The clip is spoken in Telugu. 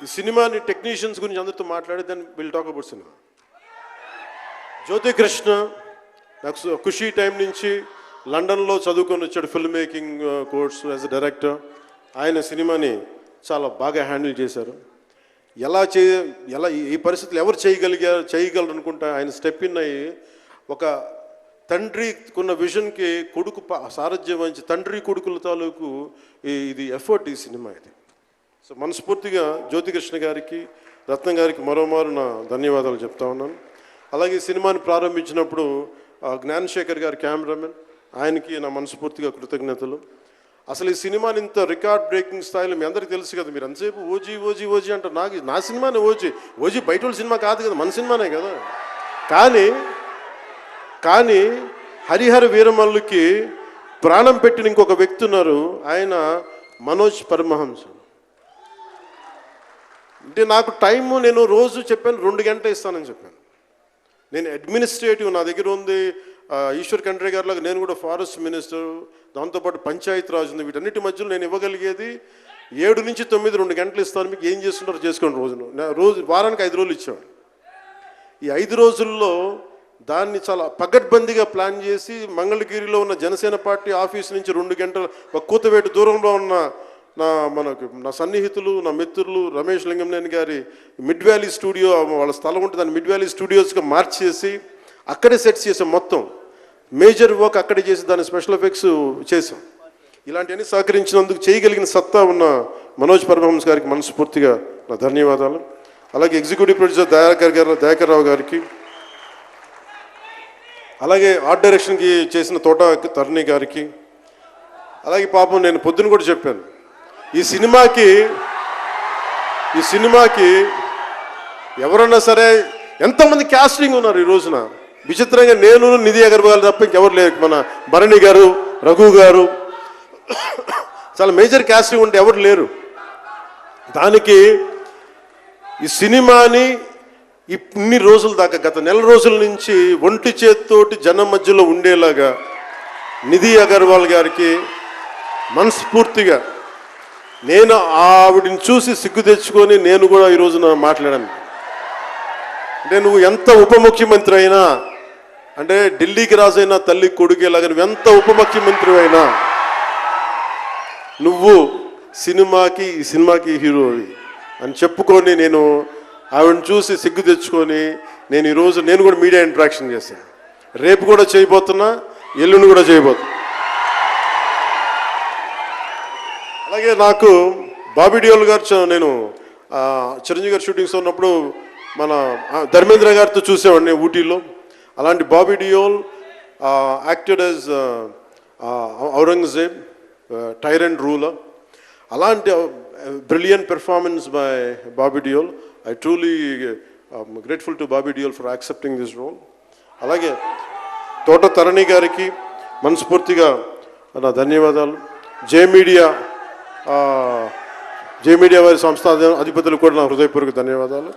ఈ సినిమాని టెక్నీషియన్స్ గురించి అందరితో మాట్లాడి దాన్ని విల్ టాక్ అబౌట్ సినిమా. జ్యోతి కృష్ణ నాకు ఖుషీ టైం నుంచి లండన్లో చదువుకొని వచ్చాడు, film making course as a director. ఆయన సినిమాని చాలా బాగా హ్యాండిల్ చేశారు. ఎలా ఈ పరిస్థితులు ఎవరు చేయగలరు అనుకుంటా ఆయన స్టెప్ ఇన్ అయ్యి ఒక తండ్రికున్న విజన్కి కొడుకు సారథ్యం వహించి తండ్రి కొడుకుల తాలూకు ఇది ఎఫర్ట్ ఈ సినిమా ఇది. సో మనస్ఫూర్తిగా జ్యోతికృష్ణ గారికి, రత్నం గారికి మరోమారు నా ధన్యవాదాలు చెప్తా ఉన్నాను. అలాగే ఈ సినిమాని ప్రారంభించినప్పుడు జ్ఞానశేఖర్ గారు కెమెరామెన్, ఆయనకి నా మనస్ఫూర్తిగా కృతజ్ఞతలు. అసలు ఈ సినిమాని ఇంత రికార్డ్ బ్రేకింగ్ స్థాయిలో మీ అందరికీ తెలుసు కదా, మీరు అంతసేపు ఓజీ ఓజీ ఓజీ అంటారు. నా సినిమానే ఓజీ బయట వాళ్ళ సినిమా కాదు కదా, మన సినిమానే కదా. కానీ హరిహర వీరమల్లుకి ప్రాణం పెట్టిన ఇంకొక వ్యక్తి ఉన్నారు, ఆయన మనోజ్ పరమహంస. అంటే నాకు టైము నేను రోజు చెప్పాను 2 గంటలు ఇస్తానని చెప్పాను. నేను అడ్మినిస్ట్రేటివ్ నా దగ్గర ఉంది, ఈశ్వర్ ఖండ్రే గారిలాగా నేను కూడా ఫారెస్ట్ మినిస్టర్, దాంతోపాటు పంచాయతీ రాజు ఉంది. వీటన్నిటి మధ్యలో నేను ఇవ్వగలిగేది 7 నుంచి 9 2 గంటలు ఇస్తాను. మీకు ఏం చేస్తున్నారో చేసుకోండి. వారానికి 5 రోజులు ఇచ్చాడు. ఈ 5 రోజుల్లో దాన్ని చాలా పగడ్బందీగా ప్లాన్ చేసి మంగళగిరిలో ఉన్న జనసేన పార్టీ ఆఫీస్ నుంచి 2 గంటల ఒక కూతవేటు దూరంలో ఉన్న నా సన్నిహితులు, నా మిత్రులు రమేష్ లింగంనేని గారి మిడ్ వ్యాలీ స్టూడియో, వాళ్ళ స్థలం ఉంటుంది, దాన్ని మిడ్ వ్యాలీ స్టూడియోస్గా మార్చేసి అక్కడే సెట్స్ చేసాం. మొత్తం మేజర్ వర్క్ అక్కడే చేసి దాని స్పెషల్ ఎఫెక్ట్స్ చేసాం. ఇలాంటివన్నీ సహకరించినందుకు చేయగలిగిన సత్తా ఉన్న మనోజ్ పరమహంస గారికి మనస్ఫూర్తిగా నా ధన్యవాదాలు. అలాగే ఎగ్జిక్యూటివ్ ప్రొడ్యూసర్ దయాకర్ రావు గారికి, అలాగే ఆర్ట్ డైరెక్షన్కి చేసిన తోట తరుణి గారికి, అలాగే పాపం నేను పొద్దున కూడా చెప్పాను, ఈ సినిమాకి ఎవరన్నా సరే ఎంతమంది క్యాస్టింగ్ ఉన్నారు ఈ రోజున. విచిత్రంగా నేను, నిధి అగర్వాల్ తప్ప ఇంకెవరు లేరు. మన భరణి గారు, రఘు గారు, చాలా మేజర్ క్యాస్టింగ్ ఉంటే ఎవరు లేరు. దానికి ఈ సినిమాని ఇన్ని రోజుల దాకా, గత నెల రోజుల నుంచి ఒంటి చేత్తోటి జనం మధ్యలో ఉండేలాగా నిధి అగర్వాల్ గారికి మనస్ఫూర్తిగా నేను ఆవిడని చూసి సిగ్గు తెచ్చుకొని నేను కూడా ఈ రోజున మాట్లాడాను. అంటే నువ్వు ఎంత ఉప ముఖ్యమంత్రి అయినా, అంటే ఢిల్లీకి రాజైనా తల్లి కొడుకేలాగా నువ్వు ఎంత ఉప ముఖ్యమంత్రి అయినా నువ్వు ఈ సినిమాకి హీరోవి అని చెప్పుకొని నేను ఆవిడని చూసి సిగ్గు తెచ్చుకొని నేను కూడా మీడియా ఇంటరాక్షన్ చేశాను. రేపు కూడా చేయబోతున్నా, ఎల్లుండి కూడా చేయబోతున్నా. అలాగే నాకు బాబీ డియోల్ గారు, నేను చిరంజీవి గారు షూటింగ్స్ ఉన్నప్పుడు మన ధర్మేంద్ర గారితో చూసేవాడిని ఊటీలో. అలాంటి Bobby Deol acted as Aurangzeb, tyrant ruler. అలాంటి brilliant performance by Bobby Deol. I truly grateful to Bobby Deol for accepting this role. అలాగే తోట తరణి గారికి మనస్ఫూర్తిగా నా ధన్యవాదాలు. జే మీడియా వారి సంస్థ అధిపతులకు కూడా నా హృదయపూర్వక ధన్యవాదాలు.